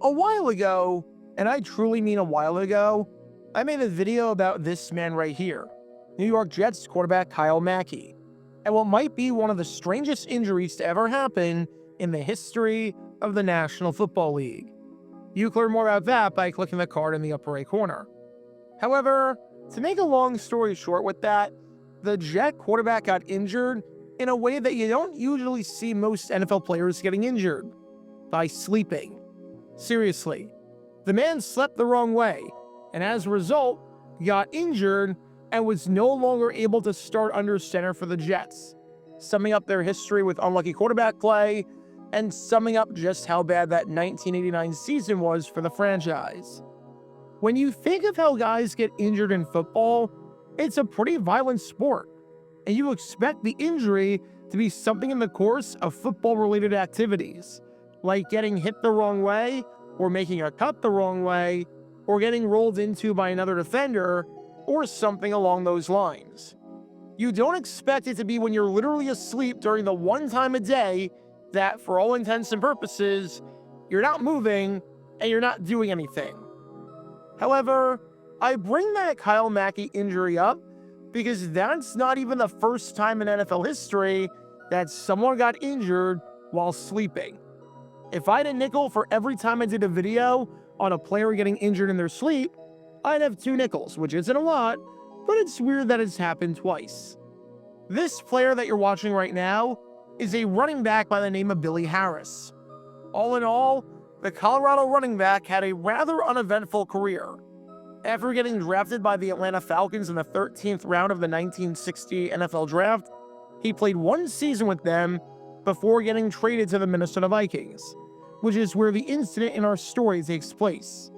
A while ago, and I truly mean a while ago, I made a video about this man right here, New York Jets quarterback Kyle Mackey, and what might be one of the strangest injuries to ever happen in the history of the National Football League. You can learn more about that by clicking the card in the upper right corner. However, to make a long story short with that, the Jet quarterback got injured in a way that you don't usually see most NFL players getting injured, by sleeping. Seriously, the man slept the wrong way, and as a result, got injured and was no longer able to start under center for the Jets, summing up their history with unlucky quarterback play and summing up just how bad that 1989 season was for the franchise. When you think of how guys get injured in football, it's a pretty violent sport, and you expect the injury to be something in the course of football-related activities, like getting hit the wrong way, or making a cut the wrong way, or getting rolled into by another defender, or something along those lines. You don't expect it to be when you're literally asleep during the one time a day that, for all intents and purposes, you're not moving and you're not doing anything. However, I bring that Kyle Mackey injury up because that's not even the first time in NFL history that someone got injured while sleeping. If I had a nickel for every time I did a video on a player getting injured in their sleep, I'd have 2 nickels, which isn't a lot, but it's weird that it's happened twice. This player that you're watching right now is a running back by the name of Billy Harris. All in all, the Colorado running back had a rather uneventful career. After getting drafted by the Atlanta Falcons in the 13th round of the 1960 NFL Draft, he played 1 season with them before getting traded to the Minnesota Vikings, which is where the incident in our story takes place.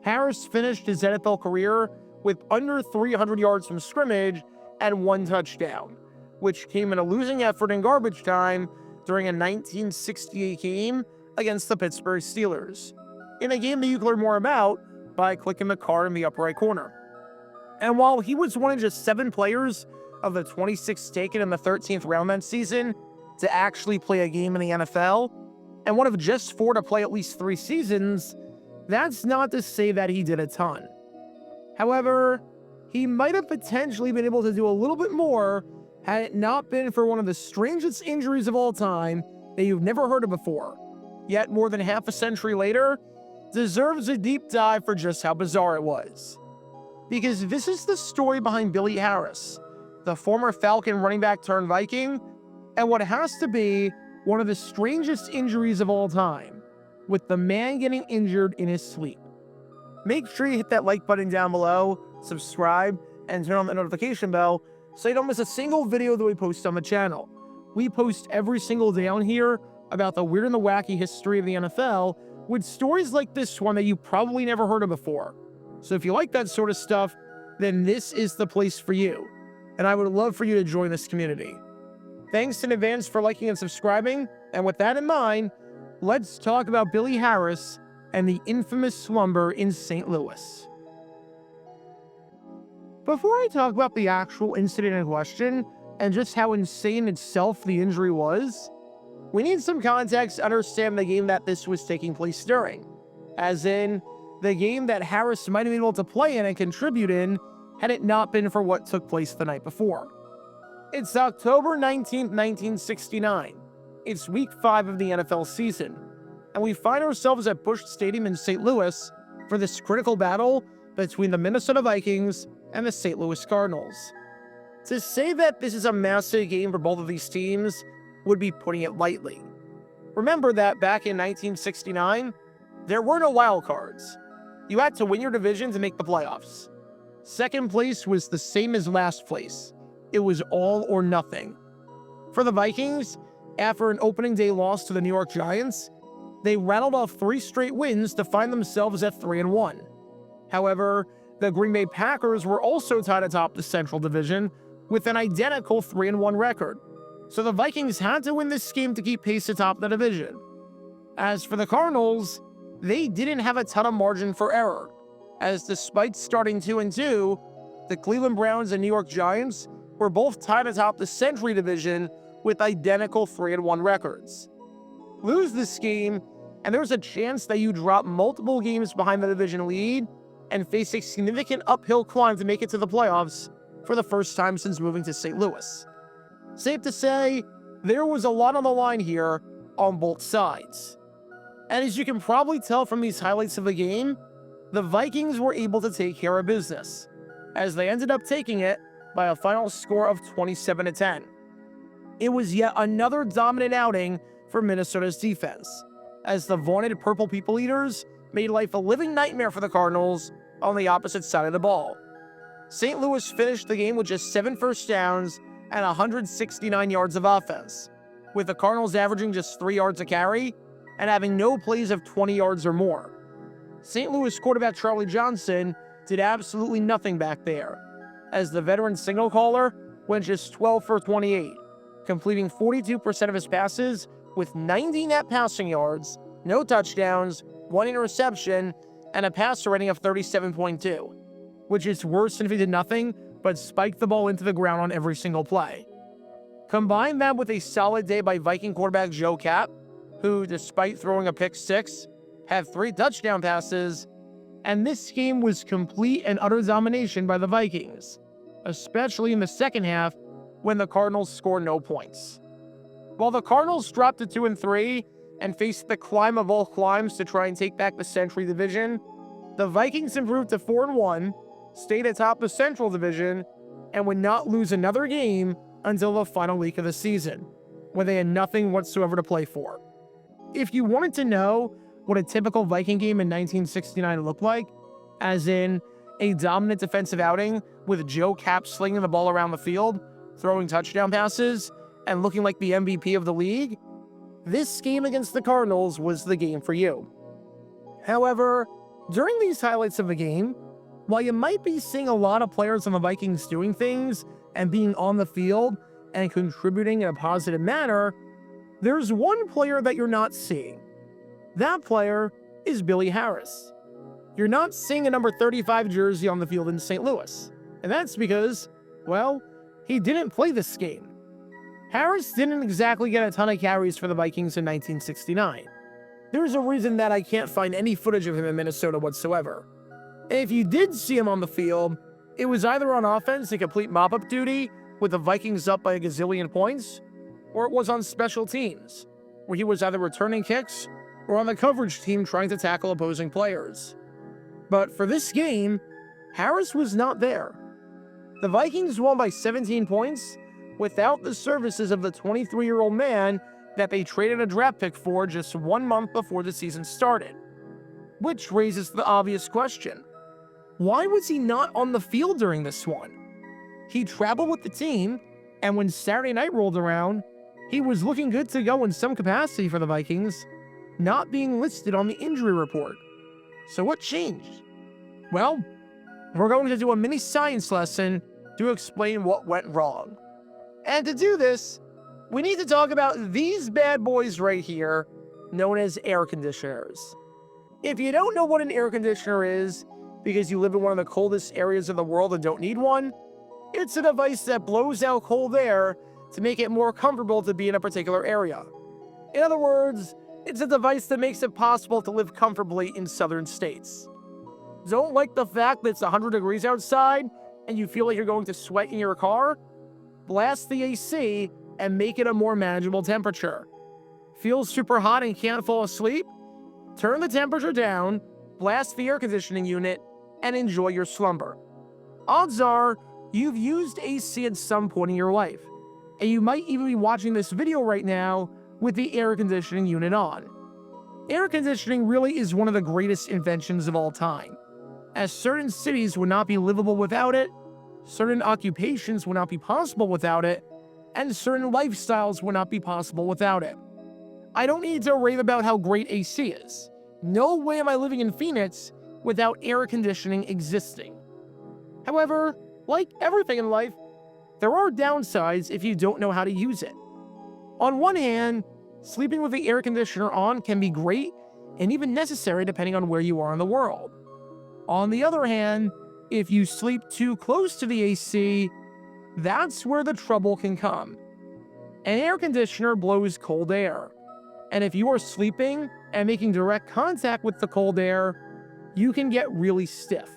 Harris finished his NFL career with under 300 yards from scrimmage and 1 touchdown, which came in a losing effort in garbage time during a 1968 game against the Pittsburgh Steelers, in a game that you can learn more about by clicking the card in the upper right corner. And while he was one of just 7 players of the 26 taken in the 13th round that season to actually play a game in the NFL, and one of just 4 to play at least 3 seasons, that's not to say that he did a ton. However, he might have potentially been able to do a little bit more had it not been for one of the strangest injuries of all time that you've never heard of before, yet more than half a century later, deserves a deep dive for just how bizarre it was. Because this is the story behind Billy Harris, the former Falcon running back turned Viking, and what has to be one of the strangest injuries of all time, with the man getting injured in his sleep. Make sure you hit that like button down below, subscribe, and turn on the notification bell so you don't miss a single video that we post on the channel. We post every single day on here about the weird and the wacky history of the NFL, with stories like this one that you probably never heard of before. So if you like that sort of stuff, then this is the place for you, and I would love for you to join this community. Thanks in advance for liking and subscribing, and with that in mind, let's talk about Billy Harris and the infamous slumber in St. Louis. Before I talk about the actual incident in question, and just how insane itself the injury was, we need some context to understand the game that this was taking place during, as in, the game that Harris might have been able to play in and contribute in had it not been for what took place the night before. It's October 19th, 1969. It's week 5 of the NFL season, and we find ourselves at Busch Stadium in St. Louis for this critical battle between the Minnesota Vikings and the St. Louis Cardinals. To say that this is a massive game for both of these teams would be putting it lightly. Remember that back in 1969, there were no wild cards. You had to win your division to make the playoffs. Second place was the same as last place. It was all or nothing. For the Vikings, after an opening day loss to the New York Giants, they rattled off 3 straight wins to find themselves at 3-1. However, the Green Bay Packers were also tied atop the Central Division with an identical 3-1 record. So the Vikings had to win this game to keep pace atop the division. As for the Cardinals, they didn't have a ton of margin for error, as despite starting 2-2, the Cleveland Browns and New York Giants were both tied atop the Century Division with identical 3-1 records. Lose this game, and there's a chance that you drop multiple games behind the division lead and face a significant uphill climb to make it to the playoffs for the first time since moving to St. Louis. Safe to say, there was a lot on the line here on both sides. And as you can probably tell from these highlights of the game, the Vikings were able to take care of business, as they ended up taking it by a final score of 27-10. It was yet another dominant outing for Minnesota's defense, as the vaunted Purple People Eaters made life a living nightmare for the Cardinals on the opposite side of the ball. St. Louis finished the game with just 7 first downs and 169 yards of offense, with the Cardinals averaging just 3 yards a carry and having no plays of 20 yards or more. St. Louis quarterback Charlie Johnson did absolutely nothing back there, as the veteran signal caller went just 12 for 28, completing 42% of his passes with 90 net passing yards, no touchdowns, 1 interception, and a passer rating of 37.2, which is worse than if he did nothing but spiked the ball into the ground on every single play. Combine that with a solid day by Viking quarterback Joe Kapp, who, despite throwing a pick-6, had 3 touchdown passes, and this game was complete and utter domination by the Vikings, especially in the second half when the Cardinals scored no points. While the Cardinals dropped to 2-3 and faced the climb of all climbs to try and take back the Century Division, the Vikings improved to 4-1, stayed atop the Central Division, and would not lose another game until the final week of the season, when they had nothing whatsoever to play for. If you wanted to know what a typical Viking game in 1969 looked like, as in a dominant defensive outing with Joe Kapp slinging the ball around the field, throwing touchdown passes, and looking like the MVP of the league, this game against the Cardinals was the game for you. However, during these highlights of the game, while you might be seeing a lot of players on the Vikings doing things and being on the field and contributing in a positive manner, there's one player that you're not seeing. That player is Billy Harris. You're not seeing a number 35 jersey on the field in St. Louis, and that's because, well, he didn't play this game. Harris didn't exactly get a ton of carries for the Vikings in 1969. There's a reason that I can't find any footage of him in Minnesota whatsoever. And if you did see him on the field, it was either on offense in complete mop-up duty with the Vikings up by a gazillion points, or it was on special teams, where he was either returning kicks or on the coverage team trying to tackle opposing players. But for this game, Harris was not there. The Vikings won by 17 points without the services of the 23-year-old man that they traded a draft pick for just 1 month before the season started. Which raises the obvious question: why was he not on the field during this one? He traveled with the team, and when Saturday night rolled around, he was looking good to go in some capacity for the Vikings, not being listed on the injury report. So what changed? Well, we're going to do a mini science lesson to explain what went wrong. And to do this, we need to talk about these bad boys right here, known as air conditioners. If you don't know what an air conditioner is, because you live in one of the coldest areas of the world and don't need one, it's a device that blows out cold air to make it more comfortable to be in a particular area. In other words, it's a device that makes it possible to live comfortably in southern states. Don't like the fact that it's 100 degrees outside and you feel like you're going to sweat in your car? Blast the AC and make it a more manageable temperature. Feel super hot and can't fall asleep? Turn the temperature down, blast the air conditioning unit, and enjoy your slumber. Odds are you've used AC at some point in your life, and you might even be watching this video right now with the air conditioning unit on. Air conditioning really is one of the greatest inventions of all time, as certain cities would not be livable without it, certain occupations would not be possible without it, and certain lifestyles would not be possible without it. I don't need to rave about how great AC is. No way am I living in Phoenix without air conditioning existing. However, like everything in life, there are downsides if you don't know how to use it. On one hand, sleeping with the air conditioner on can be great and even necessary depending on where you are in the world. On the other hand, if you sleep too close to the AC, that's where the trouble can come. An air conditioner blows cold air, And if you are sleeping and making direct contact with the cold air, you can get really stiff.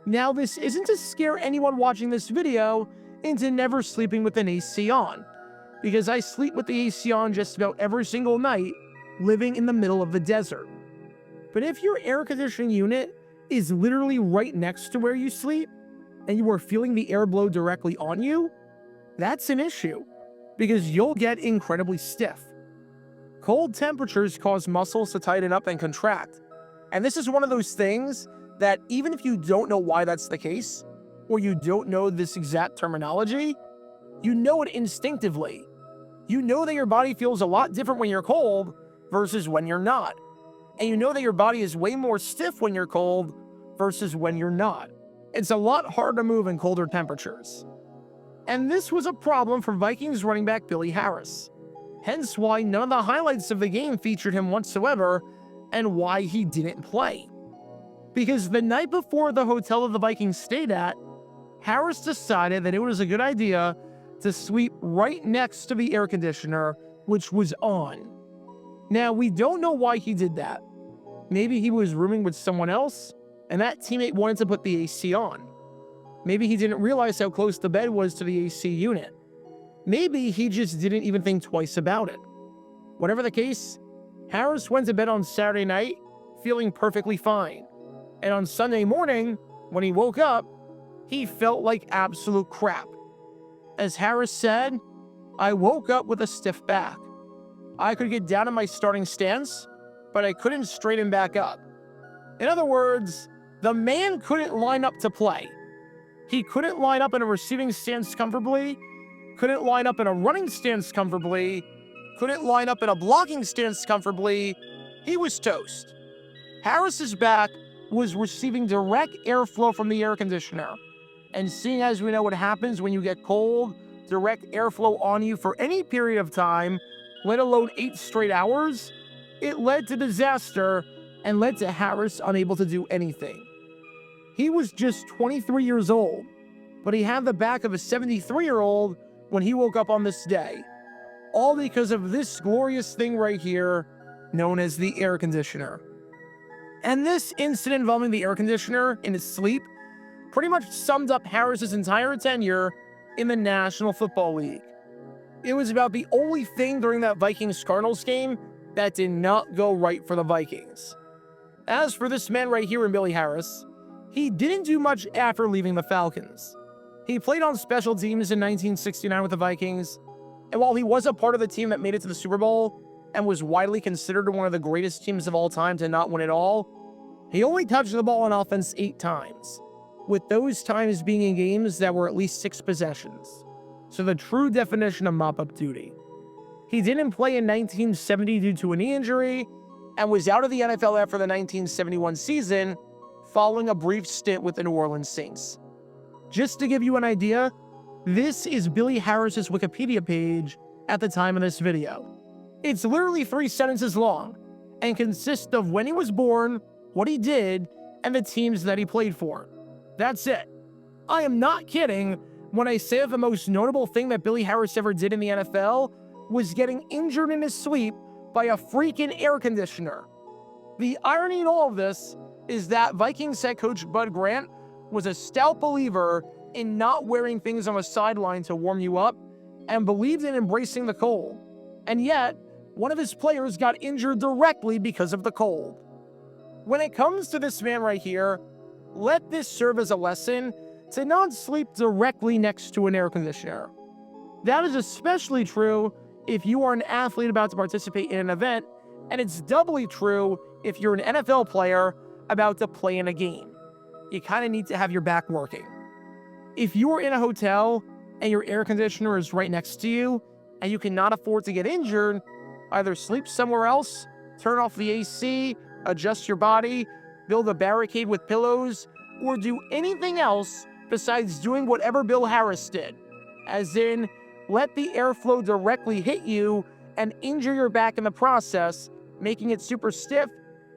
Now, this isn't to scare anyone watching this video into never sleeping with an AC on, because I sleep with the AC on just about every single night, living in the middle of the desert. But if your air conditioning unit is literally right next to where you sleep, and you are feeling the air blow directly on you, that's an issue, because you'll get incredibly stiff. Cold temperatures cause muscles to tighten up and contract, and this is one of those things that even if you don't know why that's the case, or you don't know this exact terminology, you know it instinctively. You know that your body feels a lot different when you're cold versus when you're not. And you know that your body is way more stiff when you're cold versus when you're not. It's a lot harder to move in colder temperatures. And this was a problem for Vikings running back Billy Harris. Hence why none of the highlights of the game featured him whatsoever, and why he didn't play. Because the night before the hotel that the Vikings stayed at, Harris decided that it was a good idea to sleep right next to the air conditioner, which was on. Now, we don't know why he did that. Maybe he was rooming with someone else, and that teammate wanted to put the AC on. Maybe he didn't realize how close the bed was to the AC unit. Maybe he just didn't even think twice about it. Whatever the case, Harris went to bed on Saturday night feeling perfectly fine. And on Sunday morning, when he woke up, he felt like absolute crap. As Harris said, "I woke up with a stiff back. I could get down in my starting stance, but I couldn't straighten back up." In other words, the man couldn't line up to play. He couldn't line up in a receiving stance comfortably, couldn't line up in a running stance comfortably, couldn't line up in a blocking stance comfortably. He was toast. Harris's back was receiving direct airflow from the air conditioner. And seeing as we know what happens when you get cold, direct airflow on you for any period of time, let alone 8 straight hours, it led to disaster and led to Harris unable to do anything. He was just 23 years old, but he had the back of a 73-year-old when he woke up on this day. All because of this glorious thing right here, known as the air conditioner. And this incident involving the air conditioner in his sleep pretty much summed up Harris's entire tenure in the National Football League. It was about the only thing during that Vikings-Cardinals game that did not go right for the Vikings. As for this man right here in Billy Harris, he didn't do much after leaving the Falcons. He played on special teams in 1969 with the Vikings, and while he was a part of the team that made it to the Super Bowl and was widely considered one of the greatest teams of all time to not win it all, he only touched the ball on offense 8 times, with those times being in games that were at least 6 possessions. So the true definition of mop-up duty. He didn't play in 1970 due to a knee injury, and was out of the NFL after the 1971 season, following a brief stint with the New Orleans Saints. Just to give you an idea, this is Billy Harris's Wikipedia page at the time of this video. It's literally 3 sentences long, and consists of when he was born, what he did, and the teams that he played for. That's it. I am not kidding when I say that the most notable thing that Billy Harris ever did in the NFL was getting injured in his sleep by a freaking air conditioner. The irony in all of this is that Vikings head coach Bud Grant was a stout believer in not wearing things on the sideline to warm you up, and believed in embracing the cold. And yet, one of his players got injured directly because of the cold. When it comes to this man right here, let this serve as a lesson to not sleep directly next to an air conditioner. That is especially true if you are an athlete about to participate in an event, and it's doubly true if you're an NFL player about to play in a game. You kind of need to have your back working. If you're in a hotel and your air conditioner is right next to you and you cannot afford to get injured, either sleep somewhere else, turn off the AC, adjust your body, build a barricade with pillows, or do anything else besides doing whatever Bill Harris did. As in, let the airflow directly hit you and injure your back in the process, making it super stiff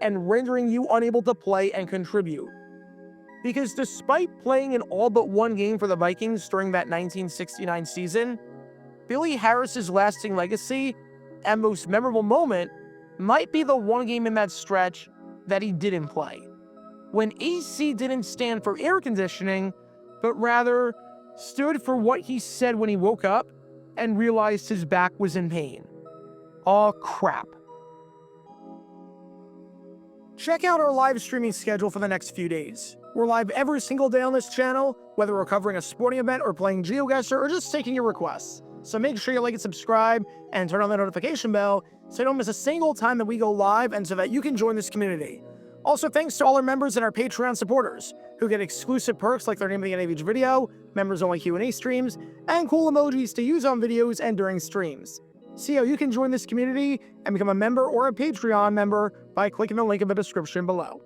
and rendering you unable to play and contribute. Because despite playing in all but one game for the Vikings during that 1969 season, Billy Harris's lasting legacy and most memorable moment might be the one game in that stretch that he didn't play, when AC didn't stand for air conditioning, but rather stood for what he said when he woke up and realized his back was in pain. Aw, crap. Check out our live streaming schedule for the next few days. We're live every single day on this channel, whether we're covering a sporting event or playing GeoGuessr or just taking your requests. So make sure you like and subscribe and turn on the notification bell so you don't miss a single time that we go live and so that you can join this community. Also, thanks to all our members and our Patreon supporters who get exclusive perks like their name at the end of each video, members-only Q&A streams, and cool emojis to use on videos and during streams. See how you can join this community and become a member or a Patreon member by clicking the link in the description below.